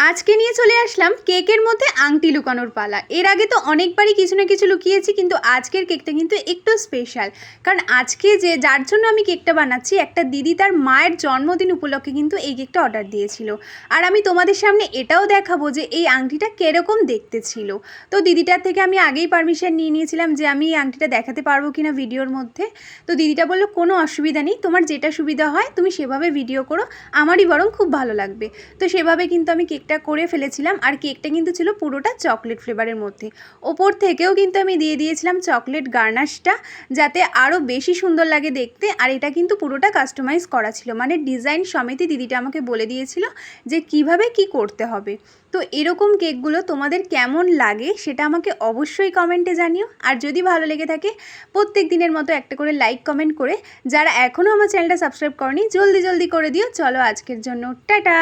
আজকে নিয়ে চলে আসলাম কেকের মধ্যে আংটি লুকানোর পালা। এর আগে তো অনেকবারই কিছু না কিছু লুকিয়েছি, কিন্তু আজকের কেকটা কিন্তু একটু স্পেশাল। কারণ আজকে যার জন্য আমি কেকটা বানাচ্ছি, একটা দিদি তার মায়ের জন্মদিন উপলক্ষে কিন্তু এই কেকটা অর্ডার দিয়েছিল। আর আমি তোমাদের সামনে এটাও দেখাবো যে এই আংটিটা কীরকম দেখতে ছিল। তো দিদিটার থেকে আমি আগেই পারমিশন নিয়ে নিয়েছিলাম যে আমি এই আংটিটা দেখাতে পারবো কিনা ভিডিওর মধ্যে। তো দিদিটা বললো কোনো অসুবিধা নেই, তোমার যেটা সুবিধা হয় তুমি সেভাবে ভিডিও করো, আমারই বরং খুব ভালো লাগবে। তো সেভাবে কিন্তু আমি কেকটা করে ফেলেছিলাম। আর কেকটা কিন্তু ছিল পুরোটা চকলেট ফ্লেভারের মধ্যে। ওপর থেকেও কিন্তু আমি দিয়ে দিয়েছিলাম চকলেট গার্নাশটা, যাতে আরও বেশি সুন্দর লাগে দেখতে। আর এটা কিন্তু পুরোটা কাস্টমাইজ করা ছিল, মানে ডিজাইন সমেতই দিদিটা আমাকে বলে দিয়েছিল যে কিভাবে কি করতে হবে। তো এরকম কেকগুলো তোমাদের কেমন লাগে সেটা আমাকে অবশ্যই কমেন্টে জানিও। আর যদি ভালো লেগে থাকে প্রত্যেক দিনের মতো একটা করে লাইক কমেন্ট করে, যারা এখনও আমার চ্যানেলটা সাবস্ক্রাইব করনি জলদি জলদি করে দিও। চলো আজকের জন্য টাটা।